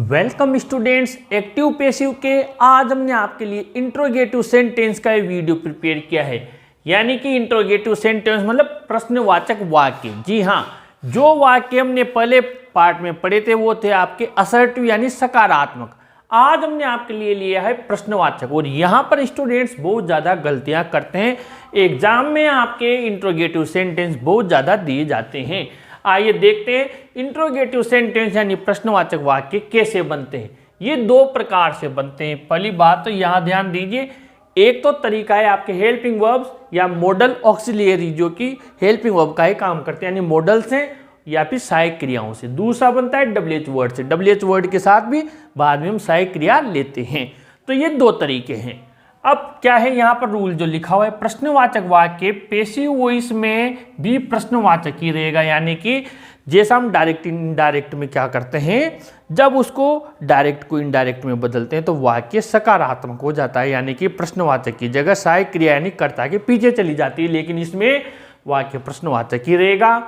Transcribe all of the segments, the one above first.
Welcome students, active passive के आज हमने आपके लिए इंट्रोगेटिव सेंटेंस का वीडियो प्रिपेयर किया है। यानी कि इंट्रोगेटिव सेंटेंस मतलब प्रश्नवाचक वाक्य। जी हाँ, जो वाक्य हमने पहले पार्ट में पढ़े थे वो थे आपके असर्टिव यानी सकारात्मक। आज हमने आपके लिए लिया है प्रश्नवाचक। और यहाँ पर स्टूडेंट्स बहुत ज़्यादा गलतियाँ करते हैं। एग्जाम में आपके इंट्रोगेटिव सेंटेंस बहुत ज़्यादा दिए जाते हैं। आइए देखते हैं इंट्रोगेटिव सेंटेंस यानी प्रश्नवाचक वाक्य कैसे बनते हैं। ये दो प्रकार से बनते हैं। पहली बात तो यहाँ ध्यान दीजिए, एक तो तरीका है आपके हेल्पिंग वर्ब्स या मॉडल ऑक्सिलियरी जो कि हेल्पिंग वर्ब का ही काम करते हैं, यानी मॉडल से या फिर सहायक क्रियाओं से। दूसरा बनता है डब्ल्यूएच वर्ड से। डब्ल्यूएच वर्ड के साथ भी बाद में हम सहायक क्रिया लेते हैं। तो ये दो तरीके हैं। अब क्या है यहाँ पर रूल जो लिखा हुआ है, प्रश्नवाचक वाक्य पैसिव वॉइस में भी प्रश्नवाचक ही रहेगा। यानी कि जैसा हम डायरेक्ट इनडायरेक्ट में क्या करते हैं, जब उसको डायरेक्ट को इनडायरेक्ट में बदलते हैं तो वाक्य सकारात्मक हो जाता है। यानी कि प्रश्नवाचक की जगह सहायक क्रिया यानी कर्ता के पीछे चली जाती है। लेकिन इसमें वाक्य प्रश्नवाचक ही रहेगा।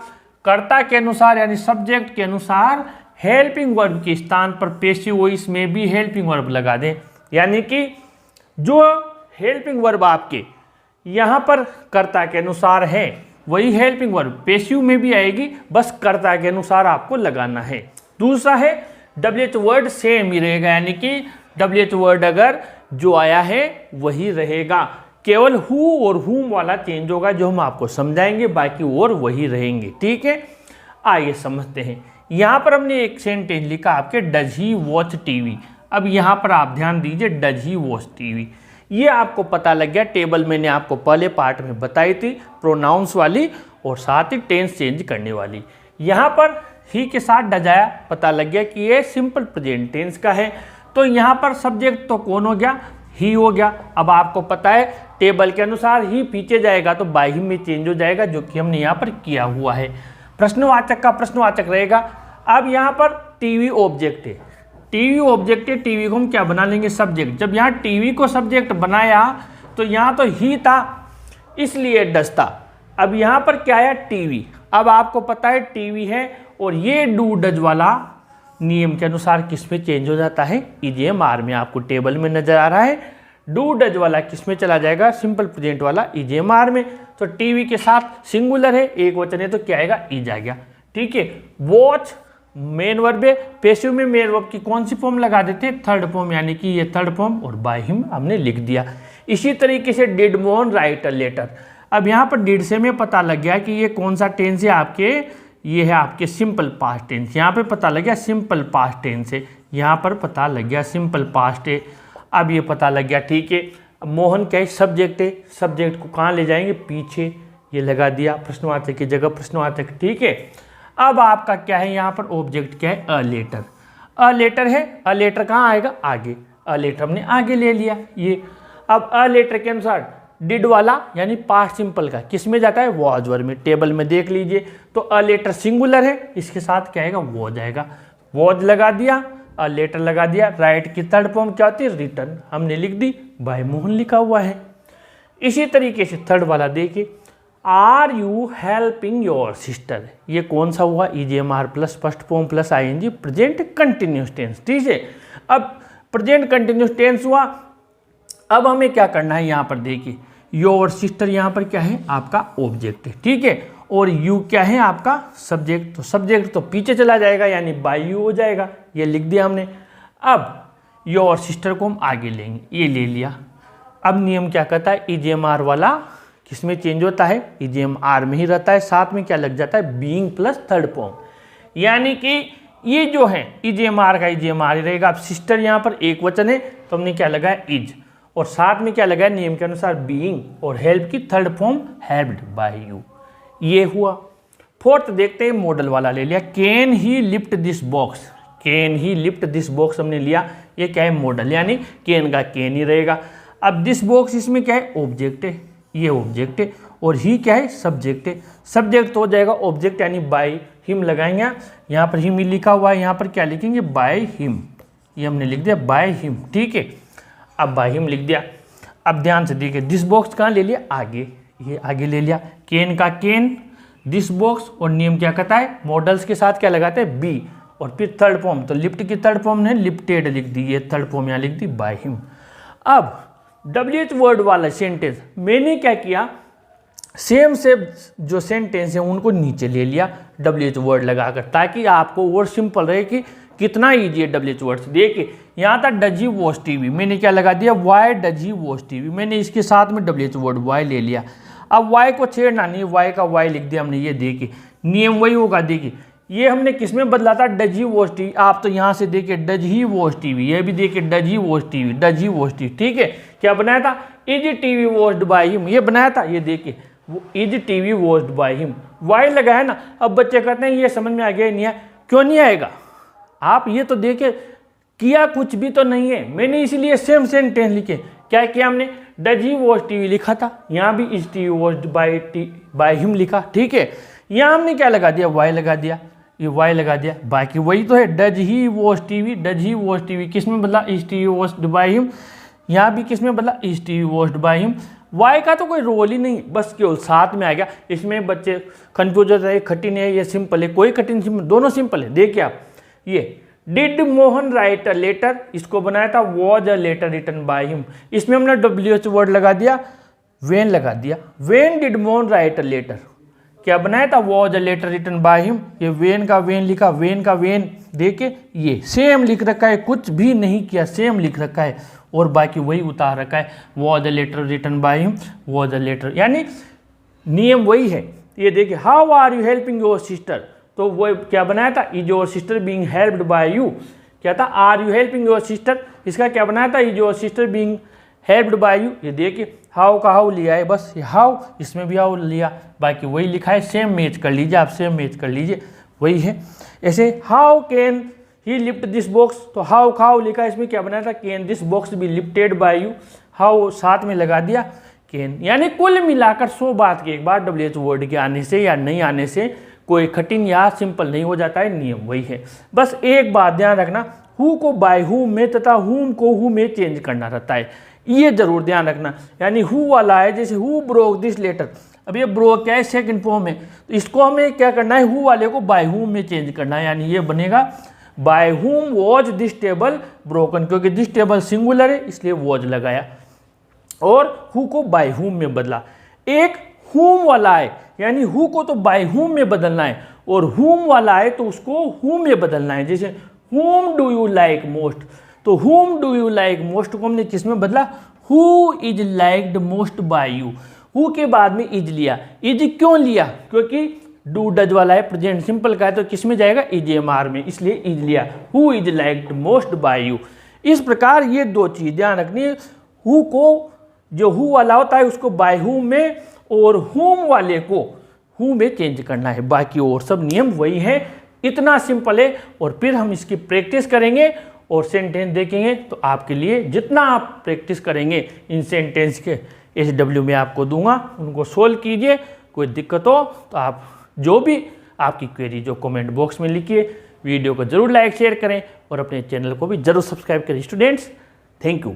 कर्ता के अनुसार यानी सब्जेक्ट के अनुसार हेल्पिंग वर्ब के स्थान पर पैसिव वॉइस में भी हेल्पिंग वर्ब लगा दें। यानी कि जो हेल्पिंग वर्ब आपके यहाँ पर कर्ता के अनुसार है वही हेल्पिंग वर्ब पैसिव में भी आएगी, बस कर्ता के अनुसार आपको लगाना है। दूसरा है डब्ल्यूएच वर्ड सेम ही रहेगा। यानी कि डब्ल्यूएच वर्ड अगर जो आया है वही रहेगा, केवल हु और हुम वाला चेंज होगा जो हम आपको समझाएंगे, बाकी और वही रहेंगे। ठीक है, आइए समझते हैं। यहाँ पर हमने एक सेंटेंस लिखा आपके डज ही वॉच टीवी। अब यहाँ पर आप ध्यान दीजिए, डज ही वॉच टीवी, ये आपको पता लग गया। टेबल मैंने आपको पहले पार्ट में बताई थी, प्रोनाउंस वाली और साथ ही टेंस चेंज करने वाली। यहाँ पर ही के साथ डज आया, पता लग गया कि ये सिंपल प्रेजेंट टेंस का है। तो यहाँ पर सब्जेक्ट तो कौन हो गया, ही हो गया। अब आपको पता है टेबल के अनुसार ही पीछे जाएगा तो बाय हिम में चेंज हो जाएगा, जो कि हमने यहाँ पर किया हुआ है। प्रश्नवाचक का प्रश्नवाचक रहेगा। अब यहाँ पर टीवी ऑब्जेक्ट है, टीवी ऑब्जेक्ट है, टीवी को हम क्या बना लेंगे, सब्जेक्ट। जब यहाँ टीवी को सब्जेक्ट बनाया तो यहाँ तो ही था इसलिए डज था। अब यहाँ पर क्या है, टीवी। अब आपको पता है टीवी है और ये डू डज वाला नियम के अनुसार किस में चेंज हो जाता है, ईजेएमआर में। आपको टेबल में नजर आ रहा है डू डज वाला किस में चला जाएगा, सिंपल प्रेजेंट वाला ईजेएमआर में। तो टीवी के साथ सिंगुलर है, एक वचन है तो क्या आएगा, ईज आ गया। ठीक है, वॉच मेन वर्ब है, पैसिव में मेन वर्ब की कौन सी फॉर्म लगा देते हैं, थर्ड फॉर्म। यानी कि ये थर्ड फॉर्म और बाय हिम हमने लिख दिया। इसी तरीके से did Mohan write a letter. अब यहाँ पर डिड से में पता लग गया कि ये कौन सा टेंस है आपके, ये है आपके सिंपल पास्ट टेंस। यहाँ पे पता लग गया सिंपल पास्ट टेंस है, यहाँ पर पता लग गया सिंपल पास्ट है। अब ये पता लग गया, ठीक है। मोहन क्या है, सब्जेक्ट है, सब्जेक्ट को कहाँ ले जाएंगे, पीछे, ये लगा दिया प्रश्नवाचक की जगह प्रश्नवाचक। ठीक है, अब आपका क्या है यहाँ पर ऑब्जेक्ट क्या है, अ लेटर। अ लेटर है, अ लेटर कहाँ आएगा, आगे। अ लेटर हमने आगे ले लिया ये। अब अ लेटर के अनुसार डिड वाला यानी पास्ट सिंपल का किस में जाता है, वॉज वर्ब में। टेबल में देख लीजिए तो अ लेटर सिंगुलर है, इसके साथ क्या आएगा, वॉज आएगा। वॉज लगा दिया, अ लेटर लगा दिया। राइट की थर्ड फॉर्म क्या होती है, रिटर्न, हमने लिख दी, बाय मोहन लिखा हुआ है। इसी तरीके से थर्ड वाला देखिए, are you helping your sister. ये कौन सा हुआ, ईजेएमआर plus first form plus ING, present continuous tense. ठीक है, अब प्रेजेंट कंटिन्यूस टेंस हुआ। अब हमें क्या करना है, यहाँ पर देखिए योर सिस्टर यहाँ पर क्या है, आपका ऑब्जेक्ट है। ठीक है, और यू क्या है, आपका सब्जेक्ट। तो सब्जेक्ट तो पीछे चला जाएगा यानी बाय यू हो जाएगा, ये लिख दिया हमने। अब योर सिस्टर को हम आगे लेंगे, ये ले लिया। अब नियम क्या कहता है, ईजेएमआर वाला किसमें चेंज होता है, ईजेएमआर में ही रहता है। साथ में क्या लग जाता है, बीइंग प्लस थर्ड फॉर्म। यानी कि ये जो है ईजेएमआर का ईजेएमआर ही रहेगा। अब सिस्टर यहाँ पर एक वचन है तो हमने क्या लगाया, इज, और साथ में क्या लगाया, नियम के अनुसार बीइंग, और हेल्प की third form helped by you. ये हुआ। फोर्थ देखते हैं, मॉडल वाला ले लिया, can he lift this box. Can he lift this box हमने लिया, ये क्या है, मॉडल, यानी कैन का कैन ही रहेगा। अब दिस बॉक्स इसमें क्या है, ऑब्जेक्ट है, ये ऑब्जेक्ट है, और ही क्या है, सब्जेक्ट है। सब्जेक्ट तो हो जाएगा ऑब्जेक्ट यानी बाय हिम लगाएंगे। यहाँ पर हिम ही लिखा हुआ है, यहाँ पर क्या लिखेंगे, बाय हिम, ये हमने लिख दिया बाय हिम। ठीक है, अब बाय हिम लिख दिया। अब ध्यान से देखिए, दिस बॉक्स कहाँ ले लिया, आगे, ये आगे ले लिया। कैन का कैन, दिस बॉक्स, और नियम क्या कहता है, मॉडल्स के साथ क्या लगाते हैं, बी, और फिर थर्ड फॉर्म, तो लिफ्ट की थर्ड फॉर्म ने लिफ्टेड लिख दी, ये थर्ड फॉर्म यहाँ लिख दी बाय हिम। अब WH वर्ड वाला सेंटेंस मैंने क्या किया, सेम से जो सेंटेंस है उनको नीचे ले लिया WH वर्ड लगाकर, ताकि आपको और सिंपल रहे कि कितना ईजी है WH वर्ड। देखिए यहाँ था डज ही वॉच टीवी, मैंने क्या लगा दिया why does he watch TV, मैंने इसके साथ में WH वर्ड वाई ले लिया। अब वाई को छेड़ना नहीं, वाई का वाई लिख दिया हमने, ये देखिए नियम वही होगा। देखिए ये हमने किस में बदला था, डज ही वॉच टीवी, आप तो यहाँ से देखिए डज ही वॉच टीवी, ये भी देखिए does he watch TV, does he watch TV, ठीक है। क्या बनाया था, is TV watched by him, ये बनाया था, ये देखिए is TV watched by him, वाई लगाया ना। अब बच्चे कहते हैं ये समझ में आ गया नहीं है, क्यों नहीं आएगा, आप ये तो देखिए किया कुछ भी तो नहीं है, मैंने इसीलिए सेम सेंटेंस लिखे। क्या किया हमने, डज ही वॉच टीवी लिखा था, यहाँ भी is TV watched by him लिखा, ठीक है। यहाँ हमने क्या लगा दिया, वाई लगा दिया, ये वाई लगा दिया, बाकी वही तो है, does he watch TV, does he watch TV किस में बदला, is TV watched by him, यहाँ भी किस में बदला, is TV watched by him. वाई का तो कोई रोल ही नहीं, बस केवल साथ में आ गया। इसमें बच्चे कंफ्यूज होते हैं, कठिन है ये सिंपल है, कोई कठिन सिंपल, दोनों सिंपल है। देखिए आप, ये did Mohan write a letter, इसको बनाया था was a letter written by him, इसमें हमने WH वर्ड लगा दिया, वेन लगा दिया, when did Mohan write a letter, क्या बनाया था was a letter written by him, ये वेन का वेन लिखा, वेन का वेन, देखिए ये सेम लिख रखा है, कुछ भी नहीं किया, सेम लिख रखा है, और बाकी वही उतार रखा है, was a letter written by him, was a letter, यानी नियम वही है। ये देखिए how are you helping your sister, तो वो क्या बनाया था, is your sister being helped by you, क्या था are you helping your sister, इसका क्या बनाया था, is your sister being helped by you. ये देखिए हाउ का हाउ लिया है, बस ये हाउ, इसमें भी हाउ लिया, बाकी वही लिखा है, सेम मैच कर लीजिए आप, सेम मैच कर लीजिए, वही है। ऐसे how can he lift this box, तो हाउ का हाउ लिखा है, इसमें क्या बनाया था, can this box be lifted bye you, how साथ में लगा दिया कैन। यानी कुल मिलाकर 100 बात की एक बार WH वर्ड के आने से या नहीं आने से कोई कठिन या सिंपल नहीं हो जाता है, नियम वही है। बस एक बात ध्यान रखना, हु को बाय हुम में तथा हुम को हु में चेंज करना रहता है, ये जरूर ध्यान रखना। यानी हु वाला है, जैसे हु ब्रोक दिस लेटर, अब ये ब्रोक क्या है, सेकंड फॉर्म है, तो इसको हमें क्या करना है, हु वाले को बाय हुम में चेंज करना है, यानी ये बनेगा by whom was this table broken, क्योंकि दिस टेबल सिंगुलर है इसलिए वॉज लगाया, और हु को बाय हुम में बदला। एक हुम वाला है, यानी हु को तो बाय हुम में बदलना है, और हुम वाला है तो उसको हुम में बदलना है। जैसे हुम डू यू लाइक मोस्ट, तो हुम डू यू लाइक मोस्ट को हमने किस में बदला, who is liked most by you, who के बाद में इज लिया। इज क्यों लिया, क्योंकि डू डज वाला है, प्रेजेंट सिंपल का है, तो किस में जाएगा, EJMR में, इसलिए इज लिया, who is liked most by you. इस प्रकार ये दो चीज ध्यान रखनी है, हु को जो हु वाला होता है उसको बाय हुम में, और हुम वाले को हु में चेंज करना है, बाकी और सब नियम वही है, इतना सिंपल है। और फिर हम इसकी प्रैक्टिस करेंगे और सेंटेंस देखेंगे, तो आपके लिए जितना आप प्रैक्टिस करेंगे इन सेंटेंस के SW में आपको दूंगा, उनको सोल्व कीजिए। कोई दिक्कत हो तो आप जो भी आपकी क्वेरी जो कमेंट बॉक्स में लिखिए, वीडियो को जरूर लाइक शेयर करें और अपने चैनल को भी जरूर सब्सक्राइब करें। Students, thank you.